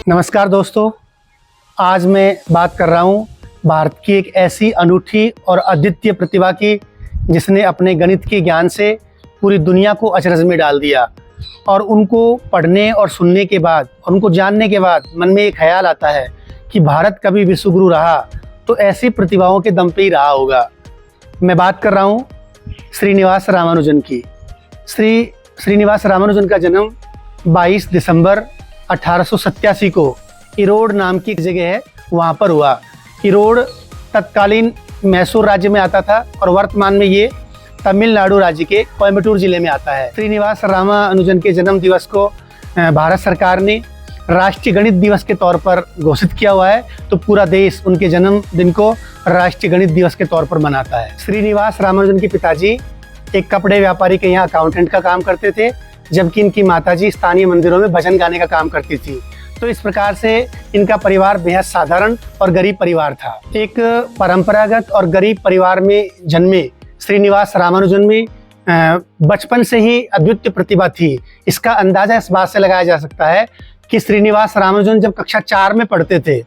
नमस्कार दोस्तों, आज मैं बात कर रहा हूँ भारत की एक ऐसी अनूठी और अद्वितीय प्रतिभा की जिसने अपने गणित के ज्ञान से पूरी दुनिया को अचरज में डाल दिया। और उनको पढ़ने और सुनने के बाद और उनको जानने के बाद मन में एक ख्याल आता है कि भारत कभी विश्वगुरु रहा तो ऐसी प्रतिभाओं के दम पे ही रहा होगा। मैं बात कर रहा हूँ श्रीनिवास रामानुजन की। श्रीनिवास रामानुजन का जन्म 22 दिसंबर 1887 को इरोड नाम की जगह है वहाँ पर हुआ। इरोड तत्कालीन मैसूर राज्य में आता था और वर्तमान में ये तमिलनाडु राज्य के कोयम्बटूर जिले में आता है। श्रीनिवास रामानुजन के जन्म दिवस को भारत सरकार ने राष्ट्रीय गणित दिवस के तौर पर घोषित किया हुआ है, तो पूरा देश उनके जन्मदिन को राष्ट्रीय गणित दिवस के तौर पर मनाता है। श्रीनिवास रामानुजन के पिताजी एक कपड़े व्यापारी के यहाँ अकाउंटेंट का काम करते थे, जबकि इनकी माताजी स्थानीय मंदिरों में भजन गाने का काम करती थी। तो इस प्रकार से इनका परिवार बेहद साधारण और गरीब परिवार था। एक परंपरागत और गरीब परिवार में जन्मे श्रीनिवास रामानुजन में बचपन से ही अद्वितीय प्रतिभा थी। इसका अंदाजा इस बात से लगाया जा सकता है कि श्रीनिवास रामानुजन जब कक्षा 4 में पढ़ते थे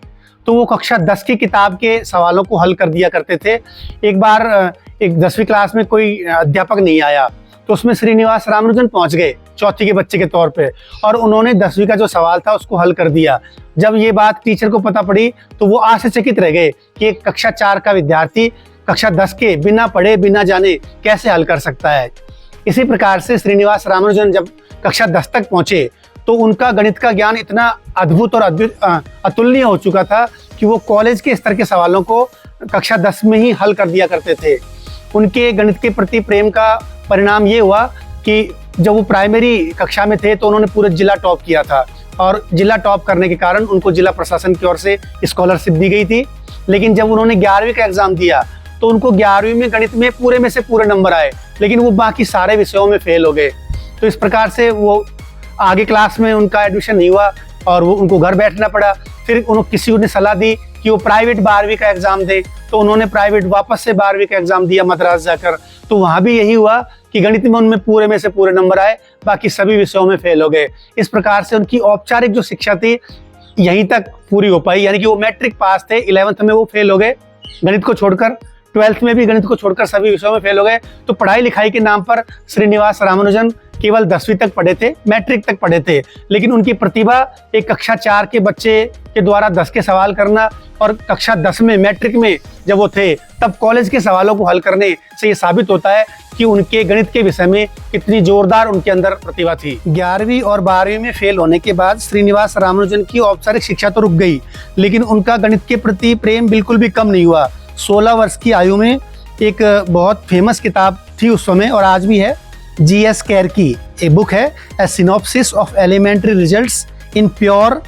तो वो कक्षा 10 की किताब के सवालों को हल कर दिया करते थे। एक बार एक 10वीं क्लास में कोई अध्यापक नहीं आया तो उसमें श्रीनिवास रामानुजन पहुंच गए चौथी के बच्चे के तौर पे, और उन्होंने 10वीं का जो सवाल था उसको हल कर दिया। जब ये बात टीचर को पता पड़ी तो वो आश्चर्यचकित रह गए कि एक कक्षा 4 का विद्यार्थी कक्षा 10 के बिना पढ़े बिना जाने कैसे हल कर सकता है। इसी प्रकार से श्रीनिवास रामानुजन जब कक्षा 10 तक पहुंचे तो उनका गणित का ज्ञान इतना अद्भुत और अतुलनीय हो चुका था कि वो कॉलेज के स्तर के सवालों को कक्षा 10 में ही हल कर दिया करते थे। उनके गणित के प्रति प्रेम का परिणाम ये हुआ कि जब वो प्राइमरी कक्षा में थे तो उन्होंने पूरे जिला टॉप किया था, और जिला टॉप करने के कारण उनको जिला प्रशासन की ओर से स्कॉलरशिप दी गई थी। लेकिन जब उन्होंने 11वीं का एग्जाम दिया तो उनको 11वीं में गणित में पूरे में से पूरे नंबर आए, लेकिन वो बाकी सारे विषयों में फेल हो गए। तो इस प्रकार से वो आगे क्लास में उनका एडमिशन नहीं हुआ और वो उनको घर बैठना पड़ा। फिर उन्होंने किसी ने सलाह दी कि वो प्राइवेट 12वीं का एग्जाम दें, तो उन्होंने प्राइवेट वापस से 12वीं का एग्जाम दिया मद्रास जाकर। तो वहाँ भी यही हुआ कि गणित में उनमें पूरे में से पूरे नंबर आए, बाकी सभी विषयों में फेल हो गए। इस प्रकार से उनकी औपचारिक जो शिक्षा थी यहीं तक पूरी हो पाई, यानी कि वो मैट्रिक पास थे। 11th में वो फेल हो गए गणित को छोड़कर, 12th में भी गणित को छोड़कर सभी विषयों में फेल हो गए। तो पढ़ाई लिखाई के नाम पर श्रीनिवास रामानुजन केवल 10वीं तक पढ़े थे, मैट्रिक तक पढ़े थे, लेकिन उनकी प्रतिभा एक कक्षा 4 के बच्चे के द्वारा 10 के सवाल करना और कक्षा 10 में मैट्रिक में जब वो थे तब कॉलेज के सवालों को हल करने से ये साबित होता है कि उनके गणित के विषय में कितनी जोरदार उनके अंदर प्रतिभा थी। 11वीं और 12वीं में फेल होने के बाद श्रीनिवास रामानुजन की औपचारिक शिक्षा तो रुक गई, लेकिन उनका गणित के प्रति प्रेम बिल्कुल भी कम नहीं हुआ। 16 वर्ष की आयु में एक बहुत फेमस किताब थी उस समय और आज भी है, G.S. केर की एक बुक है, a synopsis of elementary results in pure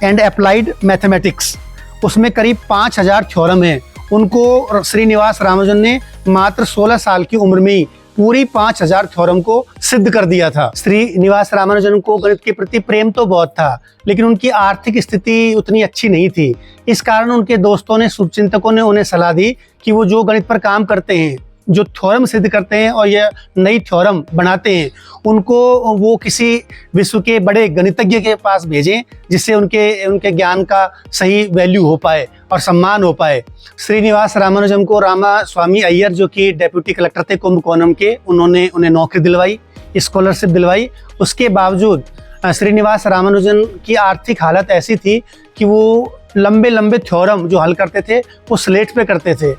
and applied mathematics. उसमें करीब 5000 थ्योरम है। उनको श्रीनिवास रामानुजन ने मात्र 16 साल की उम्र में ही पूरी 5000 थ्योरम को सिद्ध कर दिया था। श्रीनिवास रामानुजन को गणित के प्रति प्रेम तो बहुत था, लेकिन उनकी आर्थिक स्थिति उतनी अच्छी नहीं थी। इस कारण उनके दोस्तों ने, शुभचिंतकों ने उन्हें सलाह दी कि वो जो गणित पर काम करते हैं, जो थ्योरम सिद्ध करते हैं और ये नई थ्योरम बनाते हैं, उनको वो किसी विश्व के बड़े गणितज्ञ के पास भेजें, जिससे उनके ज्ञान का सही वैल्यू हो पाए और सम्मान हो पाए। श्रीनिवास रामानुजन को रामास्वामी अय्यर, जो कि डेप्यूटी कलेक्टर थे कुंभकोणम के, उन्होंने उन्हें नौकरी दिलवाई, स्कॉलरशिप दिलवाई। उसके बावजूद श्रीनिवास रामानुजन की आर्थिक हालत ऐसी थी कि वो लंबे लंबे थ्योरम जो हल करते थे वो स्लेट पे करते थे।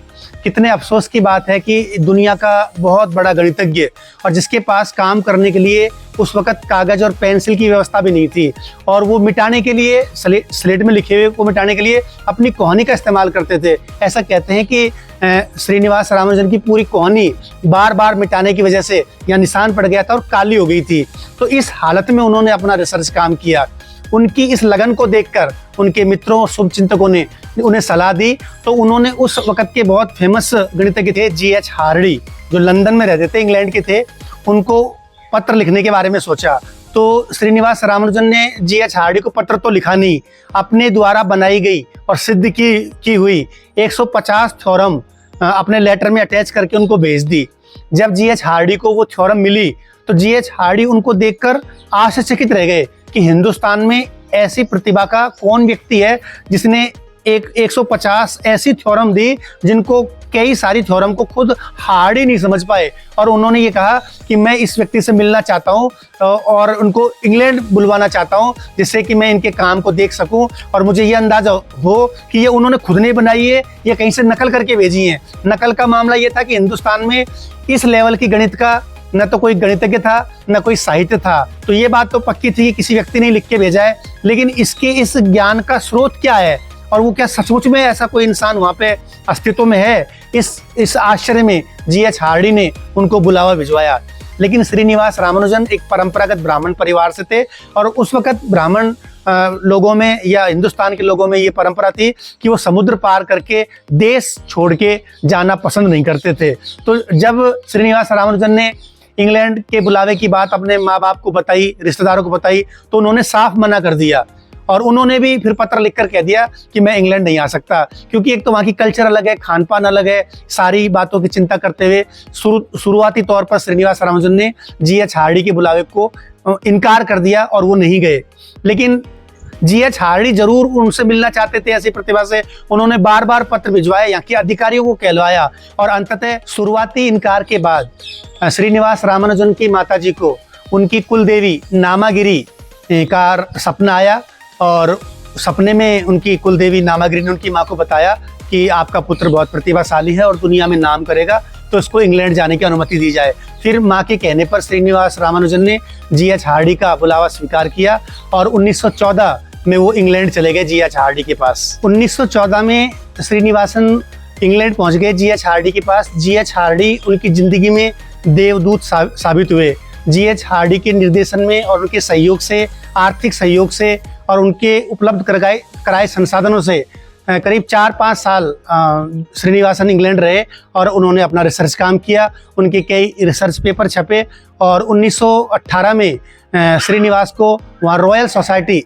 कितने अफसोस की बात है कि दुनिया का बहुत बड़ा गणितज्ञ और जिसके पास काम करने के लिए उस वक़्त कागज़ और पेंसिल की व्यवस्था भी नहीं थी, और वो मिटाने के लिए स्लेट में लिखे हुए को मिटाने के लिए अपनी कोहनी का इस्तेमाल करते थे। ऐसा कहते हैं कि श्रीनिवास रामानुजन की पूरी कोहनी बार बार मिटाने की वजह से या निशान पड़ गया था और काली हो गई थी। तो इस हालत में उन्होंने अपना रिसर्च काम किया। उनकी इस लगन को देखकर उनके मित्रों और शुभचिंतकों ने उन्हें सलाह दी, तो उन्होंने उस वक़्त के बहुत फेमस गणितज्ञ थे G.H. हार्डी, जो लंदन में रहते थे, इंग्लैंड के थे, उनको पत्र लिखने के बारे में सोचा। तो श्रीनिवास रामानुजन ने G.H. हार्डी को पत्र तो लिखा नहीं, अपने द्वारा बनाई गई और सिद्ध की हुई 150 थ्योरम अपने लेटर में अटैच करके उनको भेज दी। जब G.H. हार्डी को वो थ्योरम मिली तो G.H. हार्डी उनको देखकर आश्चर्यचकित रह गए कि हिंदुस्तान में ऐसी प्रतिभा का कौन व्यक्ति है जिसने 150 ऐसी थ्योरम दी जिनको कई सारी थ्योरम को खुद हार्डी नहीं समझ पाए। और उन्होंने ये कहा कि मैं इस व्यक्ति से मिलना चाहता हूँ और उनको इंग्लैंड बुलवाना चाहता हूँ जिससे कि मैं इनके काम को देख सकूँ और मुझे ये अंदाजा हो कि ये उन्होंने खुद नहीं बनाई है या कहीं से नकल करके भेजी है। नकल का मामला ये था कि हिंदुस्तान में इस लेवल की गणित का न तो कोई गणितज्ञ था न कोई साहित्य था। तो ये बात तो पक्की थी कि किसी व्यक्ति ने लिख के भेजा है, लेकिन इसके इस ज्ञान का स्रोत क्या है और वो क्या सचमुच में ऐसा कोई इंसान वहाँ पे अस्तित्व में है, इस आश्चर्य में जीएच हार्डी ने उनको बुलावा भिजवाया। लेकिन श्रीनिवास रामानुजन एक परंपरागत ब्राह्मण परिवार से थे और उस वक्त ब्राह्मण लोगों में या हिंदुस्तान के लोगों में ये परंपरा थी कि वो समुद्र पार करके देश छोड़ के जाना पसंद नहीं करते थे। तो जब श्रीनिवास रामानुजन ने इंग्लैंड के बुलावे की बात अपने माँ बाप को बताई, रिश्तेदारों को बताई, तो उन्होंने साफ मना कर दिया और उन्होंने भी फिर पत्र लिखकर कह दिया कि मैं इंग्लैंड नहीं आ सकता, क्योंकि एक तो वहाँ की कल्चर अलग है, खान पान अलग है। सारी बातों की चिंता करते हुए शुरुआती तौर पर श्रीनिवास रामानुजन ने जीएच हार्डी के बुलावे को इनकार कर दिया और वो नहीं गए। लेकिन जीएच हार्डी जरूर उनसे मिलना चाहते थे ऐसी प्रतिभा से। उन्होंने बार बार पत्र भिजवाए, यहाँ के अधिकारियों को कहलवाया और अंततः शुरुआती इनकार के बाद श्रीनिवास रामानुजन की माताजी को उनकी कुलदेवी नामागिरी का सपना आया और सपने में उनकी कुलदेवी नामागिरी ने उनकी माँ को बताया कि आपका पुत्र बहुत प्रतिभाशाली है और दुनिया में नाम करेगा, तो इसको इंग्लैंड जाने की अनुमति दी जाए। फिर माँ के कहने पर श्रीनिवास रामानुजन ने जीएच हार्डी का बुलावा स्वीकार किया और 1914 में वो इंग्लैंड चले गए जीएच हार्डी के पास। 1914 में श्रीनिवासन इंग्लैंड पहुंच गए जीएच हार्डी के पास। जीएच हार्डी उनकी जिंदगी में देवदूत साबित हुए। जीएच हार्डी के निर्देशन में और उनके सहयोग से, आर्थिक सहयोग से और उनके उपलब्ध कराए संसाधनों से करीब 4-5 साल श्रीनिवासन इंग्लैंड रहे और उन्होंने अपना रिसर्च काम किया। उनके कई रिसर्च पेपर छपे और 1918 में श्रीनिवास को वहाँ रॉयल सोसाइटी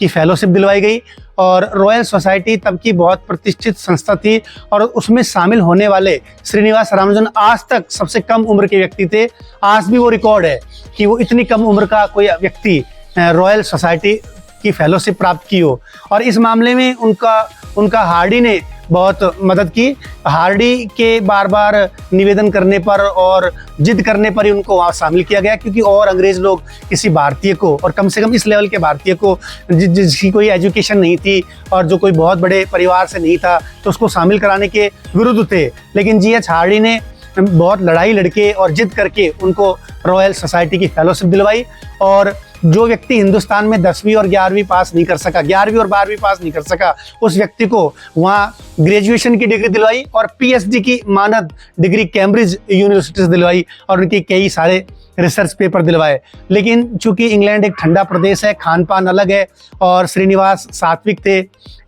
की फेलोशिप दिलवाई गई और रॉयल सोसाइटी तब की बहुत प्रतिष्ठित संस्था थी और उसमें शामिल होने वाले श्रीनिवास रामानुजन आज तक सबसे कम उम्र के व्यक्ति थे। आज भी वो रिकॉर्ड है कि वो इतनी कम उम्र का कोई व्यक्ति रॉयल सोसाइटी की फेलोशिप प्राप्त की हो। और इस मामले में उनका हार्डी ने बहुत मदद की। हार्डी के बार बार निवेदन करने पर और जिद करने पर ही उनको वहाँ शामिल किया गया, क्योंकि और अंग्रेज लोग किसी भारतीय को, और कम से कम इस लेवल के भारतीय को जिसकी कोई एजुकेशन नहीं थी और जो कोई बहुत बड़े परिवार से नहीं था, तो उसको शामिल कराने के विरुद्ध थे। लेकिन जीएच हार्डी ने बहुत लड़ाई लड़के और जिद करके उनको रॉयल सोसाइटी की फेलोशिप दिलवाई और जो व्यक्ति हिंदुस्तान में 10वीं और 11वीं पास नहीं कर सका, 11वीं और 12वीं पास नहीं कर सका, उस व्यक्ति को वहाँ ग्रेजुएशन की डिग्री दिलवाई और पीएचडी की मानद डिग्री कैम्ब्रिज यूनिवर्सिटी से दिलवाई और उनके कई सारे रिसर्च पेपर दिलवाए। लेकिन चूंकि इंग्लैंड एक ठंडा प्रदेश है, खान पान अलग है और श्रीनिवास सात्विक थे,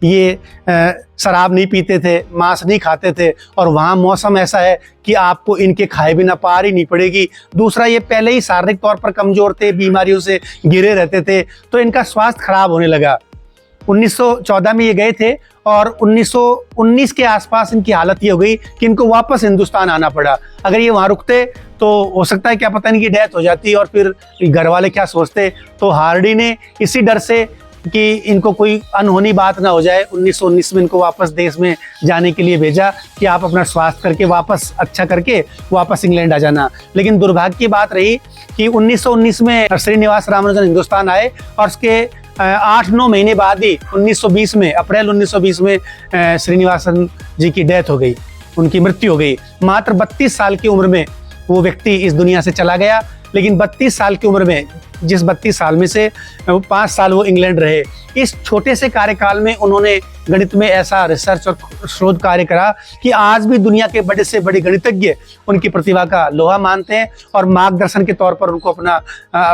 ये शराब नहीं पीते थे, मांस नहीं खाते थे और वहाँ मौसम ऐसा है कि आपको इनके खाए बिना पार ही नहीं पड़ेगी। दूसरा, ये पहले ही शारीरिक तौर पर कमजोर थे, बीमारियों से घिरे रहते थे, तो इनका स्वास्थ्य खराब होने लगा। 1914 में ये गए थे और 1919 के आसपास इनकी हालत ये हो गई कि इनको वापस हिंदुस्तान आना पड़ा। अगर ये वहाँ रुकते तो हो सकता है क्या पता नहीं कि डेथ हो जाती और फिर घर वाले क्या सोचते। तो हार्डी ने इसी डर से कि इनको कोई अनहोनी बात ना हो जाए 1919 में इनको वापस देश में जाने के लिए भेजा कि आप अपना स्वास्थ्य करके वापस अच्छा करके वापस इंग्लैंड आ जाना। लेकिन दुर्भाग्य की बात रही कि 1919 में श्रीनिवास रामानुजन हिंदुस्तान आए और उसके 8-9 महीने बाद ही 1920 में, अप्रैल 1920 में श्रीनिवासन जी की डेथ हो गई, उनकी मृत्यु हो गई। मात्र 32 साल की उम्र में वो व्यक्ति इस दुनिया से चला गया। लेकिन 32 साल की उम्र में, जिस 32 साल में से 5 साल वो इंग्लैंड रहे, इस छोटे से कार्यकाल में उन्होंने गणित में ऐसा रिसर्च और शोध कार्य करा कि आज भी दुनिया के बड़े से बड़े गणितज्ञ उनकी प्रतिभा का लोहा मानते हैं और मार्गदर्शन के तौर पर उनको अपना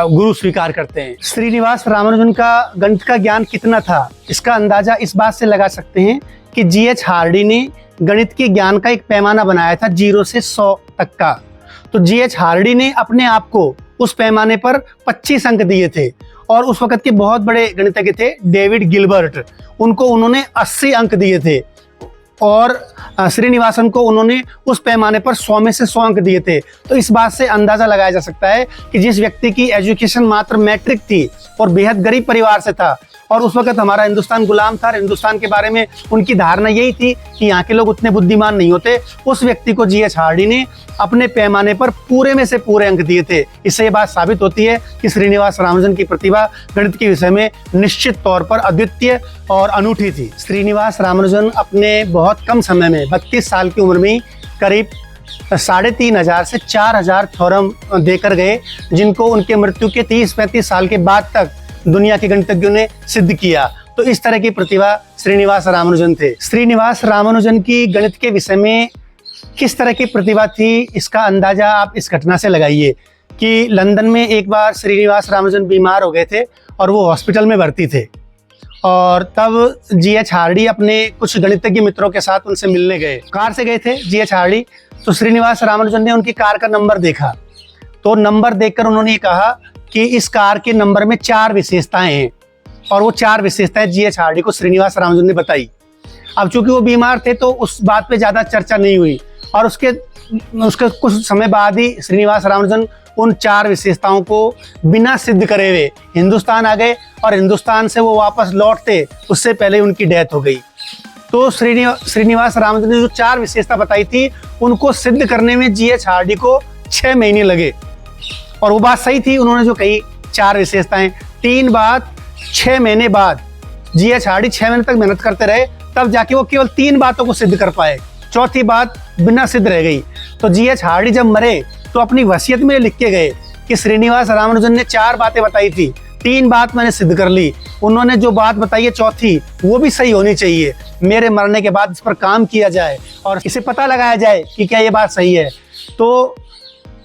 गुरु स्वीकार करते हैं। श्रीनिवास रामानुजन का गणित का ज्ञान कितना था, इसका अंदाजा इस बात से लगा सकते हैं कि जीएच हार्डी ने गणित के ज्ञान का एक पैमाना बनाया था 0 से 100 तक का। तो जीएच हार्डी ने अपने आप को उस पैमाने पर 25 अंक दिए थे और उस वक्त के बहुत बड़े गणितज्ञ थे डेविड गिलबर्ट, उनको उन्होंने 80 अंक दिए थे और श्रीनिवासन को उन्होंने उस पैमाने पर 100 में से 100 अंक दिए थे। तो इस बात से अंदाजा लगाया जा सकता है कि जिस व्यक्ति की एजुकेशन मात्र मैट्रिक थी और बेहद गरीब परिवार से था, और उस वक्त हमारा हिंदुस्तान गुलाम था। हिंदुस्तान के बारे में उनकी धारणा यही थी कि यहाँ के लोग उतने बुद्धिमान नहीं होते। उस व्यक्ति को जीएच हार्डी ने अपने पैमाने पर पूरे में से पूरे अंक दिए थे। इससे ये बात साबित होती है कि श्रीनिवास रामानुजन की प्रतिभा गणित के विषय में निश्चित तौर पर अद्वितीय और अनूठी थी। श्रीनिवास रामानुजन अपने बहुत कम समय में 32 साल की उम्र में करीब 3,500 से 4,000 थ्योरम देकर गए, जिनको उनके मृत्यु के 30-35 साल के बाद तक दुनिया के गणितज्ञों ने सिद्ध किया। तो इस तरह की प्रतिभा श्रीनिवास रामानुजन थे। श्रीनिवास रामानुजन की गणित के विषय में किस तरह की प्रतिभा थी, इसका अंदाजा आप इस घटना से लगाइए कि लंदन में एक बार श्रीनिवास रामानुजन बीमार हो गए थे और वो हॉस्पिटल में भर्ती थे, और तब जीएच हार्डी अपने कुछ गणितज्ञ मित्रों के साथ उनसे मिलने गए। कार से गए थे जीएच हार्डी, तो श्रीनिवास रामानुजन ने उनकी कार का नंबर देखा। तो नंबर देखकर उन्होंने ये कहा कि इस कार के नंबर में 4 विशेषताएं हैं, और वो 4 विशेषताएं जीएच हार्डी को श्रीनिवास रामानुजन ने बताई। अब चूंकि वो बीमार थे तो उस बात पे ज़्यादा चर्चा नहीं हुई, और उसके कुछ समय बाद ही श्रीनिवास रामानुजन उन 4 विशेषताओं को बिना सिद्ध करे हुए हिंदुस्तान आ गए, और हिंदुस्तान से वो वापस लौटते उससे पहले उनकी डेथ हो गई। तो श्रीनिवास रामानुजन ने जो 4 विशेषता बताई थी, उनको सिद्ध करने में जीएच हार्डी को 6 महीने लगे, और वो बात सही थी। उन्होंने जो कही 4 विशेषताएं, 3 बात 6 महीने बाद जीएच हार्डी 6 महीने तक मेहनत करते रहे, तब जाके वो केवल 3 बातों को सिद्ध कर पाए। चौथी बात बिना सिद्ध रह गई। तो जीएच हार्डी जब मरे तो अपनी वसीयत में लिख के गए कि श्रीनिवास रामानुजन ने 4 बातें बताई थी, 3 बात मैंने सिद्ध कर ली, उन्होंने जो बात बताई है चौथी वो भी सही होनी चाहिए। मेरे मरने के बाद इस पर काम किया जाए और इसे पता लगाया जाए कि क्या ये बात सही है। तो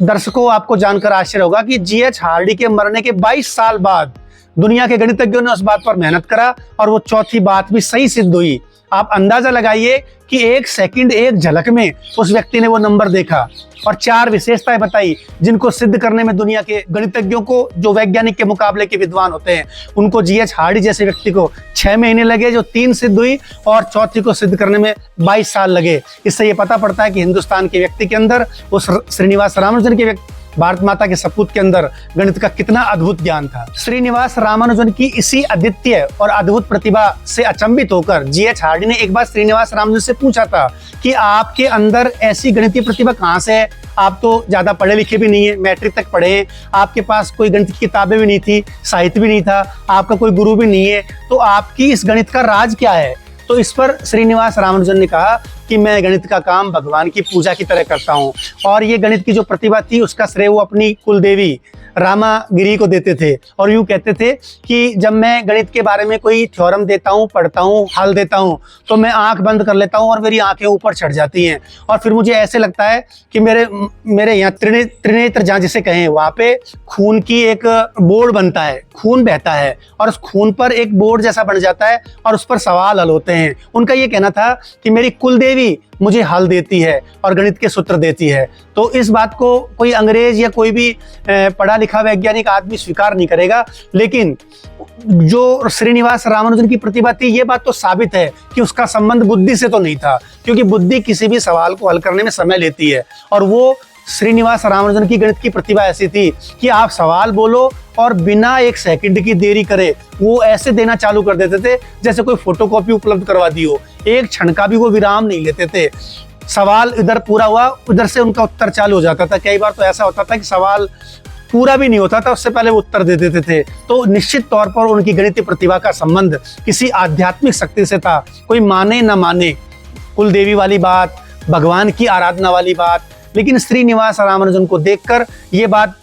दर्शकों, आपको जानकर आश्चर्य होगा कि जीएच हार्डी के मरने के 22 साल बाद दुनिया के गणितज्ञों ने उस बात पर मेहनत करा और वो चौथी बात भी सही सिद्ध हुई। आप अंदाजा लगाइए कि 1 सेकंड, 1 झलक में उस व्यक्ति ने वो नंबर देखा और 4 विशेषताएं बताई, जिनको सिद्ध करने में दुनिया के गणितज्ञों को, जो वैज्ञानिक के मुकाबले के विद्वान होते हैं, उनको जीएच हार्डी जैसे व्यक्ति को 6 महीने लगे, जो 3 सिद्ध हुई, और चौथी को सिद्ध करने में 22 साल लगे। इससे ये पता पड़ता है कि हिंदुस्तान के व्यक्ति के अंदर, उस श्रीनिवास रामानुजन के भारत माता के सपूत के अंदर गणित का कितना अद्भुत ज्ञान था। श्रीनिवास रामानुजन की इसी अद्वितीय और अद्भुत प्रतिभा से अचंभित होकर जीएच हार्डी ने एक बार श्रीनिवास रामानुजन से पूछा था कि आपके अंदर ऐसी गणितीय प्रतिभा कहाँ से है? आप तो ज्यादा पढ़े लिखे भी नहीं है, मैट्रिक तक पढ़े हैं, आपके पास कोई गणित की किताबें भी नहीं थी, साहित्य भी नहीं था, आपका कोई गुरु भी नहीं है, तो आपकी इस गणित का राज क्या है? तो इस पर श्रीनिवास रामानुजन ने कहा कि मैं गणित का काम भगवान की पूजा की तरह करता हूँ, और ये गणित की जो प्रतिभा थी उसका श्रेय वो अपनी कुलदेवी रामागिरी को देते थे। और यूँ कहते थे कि जब मैं गणित के बारे में कोई थ्योरम देता हूँ, पढ़ता हूँ, हल देता हूँ, तो मैं आंख बंद कर लेता हूँ और मेरी आंखें ऊपर चढ़ जाती हैं, और फिर मुझे ऐसे लगता है कि मेरे यहाँ त्रिनेत्र जहाँ जिसे कहें, वहाँ पे खून की एक बोर्ड बनता है, खून बहता है, और उस खून पर एक बोर्ड जैसा बन जाता है और उस पर सवाल हल होते हैं। उनका ये कहना था कि मेरी कुलदेवी मुझे हल देती है और गणित के सूत्र देती है। तो इस बात को कोई अंग्रेज या कोई भी पढ़ा लिखा वैज्ञानिक आदमी स्वीकार नहीं करेगा, लेकिन जो श्रीनिवास रामानुजन की प्रतिभा थी, ये बात तो साबित है कि उसका संबंध बुद्धि से तो नहीं था, क्योंकि बुद्धि किसी भी सवाल को हल करने में समय लेती है, और वो श्रीनिवास रामानुजन की गणित की प्रतिभा ऐसी थी कि आप सवाल बोलो और बिना 1 सेकंड की देरी करे वो ऐसे देना चालू कर देते थे जैसे कोई फोटोकॉपी उपलब्ध करवा दी हो। एक क्षण का भी वो विराम नहीं लेते थे। सवाल इधर पूरा हुआ, उधर से उनका उत्तर चालू हो जाता था। कई बार तो ऐसा होता था कि सवाल पूरा भी नहीं होता था, उससे पहले वो उत्तर दे देते थे। तो निश्चित तौर पर उनकी गणितीय प्रतिभा का संबंध किसी आध्यात्मिक शक्ति से था। कोई माने न माने, कुलदेवी वाली बात, भगवान की आराधना वाली बात, लेकिन श्रीनिवास रामानुजन को देखकर ये बात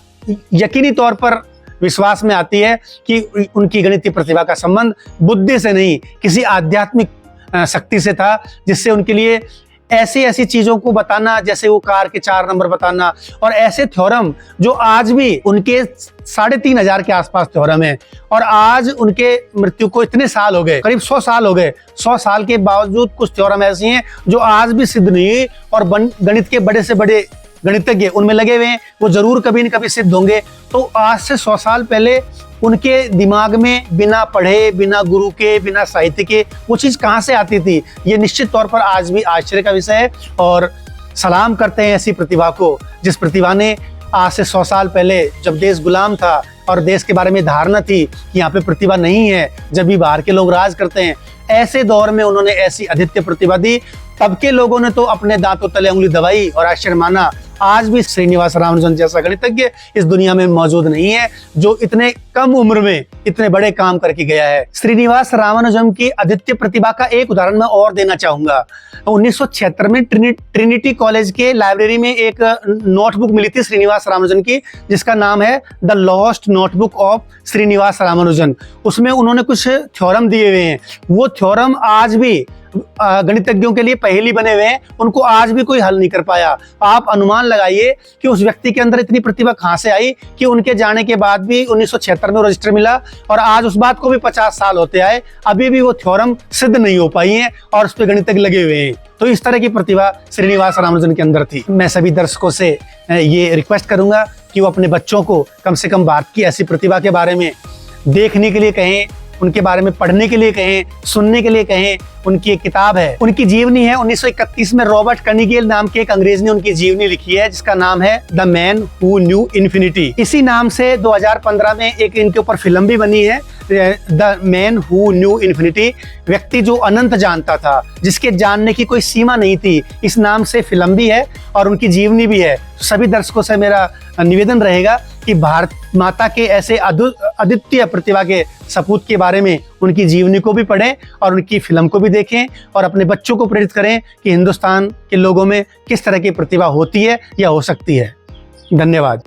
यकीनी तौर पर विश्वास में आती है कि उनकी गणितीय प्रतिभा का संबंध बुद्धि से नहीं, किसी आध्यात्मिक शक्ति से था, जिससे उनके लिए ऐसी ऐसी चीजों को बताना, जैसे वो कार के 4 नंबर बताना, और ऐसे थ्योरम जो आज भी उनके 3,500 के आसपास थ्योरम है, और आज उनके मृत्यु को इतने साल हो गए, करीब 100 साल हो गए। 100 साल के बावजूद कुछ थ्योरम ऐसी हैं जो आज भी सिद्ध नहीं हुई, और गणित के बड़े से बड़े गणितज्ञ उनमें लगे हुए हैं, वो जरूर कभी न कभी सिद्ध होंगे। तो आज से 100 साल पहले उनके दिमाग में बिना पढ़े, बिना गुरु के, बिना साहित्य के वो चीज़ कहाँ से आती थी, ये निश्चित तौर पर आज भी आश्चर्य का विषय है। और सलाम करते हैं ऐसी प्रतिभा को, जिस प्रतिभा ने आज से 100 साल पहले जब देश गुलाम था और देश के बारे में धारणा थी कि यहाँ पे प्रतिभा नहीं है, जब भी बाहर के लोग राज करते हैं, ऐसे दौर में उन्होंने ऐसी अद्वितीय प्रतिभा दी। तब के लोगों ने तो अपने दांतों तले उंगली दबाई और आश्चर्य माना। आज भी श्रीनिवास रामानुजन जैसा गणितज्ञ इस दुनिया में मौजूद नहीं है जो इतने कम उम्र में इतने बड़े काम करके गया है। श्रीनिवास रामानुजन की अद्वितीय प्रतिभा का एक उदाहरण मैं और देना चाहूंगा। 1976 में ट्रिनिटी कॉलेज के लाइब्रेरी में एक नोटबुक मिली थी श्रीनिवास रामानुजन की, जिसका नाम है the lost notebook of Srinivasa Ramanujan. उसमें उन्होंने कुछ थ्योरम दिए हुए हैं। वो थ्योरम आज भी गणितज्ञों के लिए पहेली बने हुए हैं, उनको आज भी कोई हल नहीं कर पाया। आप अनुमान लगाइए कि उस व्यक्ति के अंदर इतनी प्रतिभा कहां से आई कि उनके जाने के बाद भी 1976 में रजिस्टर मिला और आज उस बात को भी 50 साल होते आए, अभी भी वो थ्योरम सिद्ध नहीं हो पाई है और उस पर गणितज्ञ लगे हुए हैं। तो इस तरह की प्रतिभा श्रीनिवास रामानुजन के अंदर थी। मैं सभी दर्शकों से ये रिक्वेस्ट करूंगा कि वो अपने बच्चों को कम से कम भारत की ऐसी प्रतिभा के बारे में देखने के लिए कहें, उनके बारे में पढ़ने के लिए कहें, सुनने के लिए कहें। उनकी एक किताब है, उनकी जीवनी है। 1931 में रॉबर्ट कर्निगेल नाम के एक अंग्रेज ने उनकी जीवनी लिखी है, जिसका नाम है the man who knew infinity. इसी नाम से 2015 में एक इनके ऊपर फिल्म भी बनी है, the man who knew infinity, व्यक्ति जो अनंत जानता था, जिसके जानने की कोई सीमा नहीं थी। इस नाम से फिल्म भी है और उनकी जीवनी भी है। सभी दर्शकों से मेरा निवेदन रहेगा कि भारत माता के ऐसे अद्वितीय प्रतिभा के सपूत के बारे में उनकी जीवनी को भी पढ़ें और उनकी फिल्म को भी देखें और अपने बच्चों को प्रेरित करें कि हिंदुस्तान के लोगों में किस तरह की प्रतिभा होती है या हो सकती है। धन्यवाद।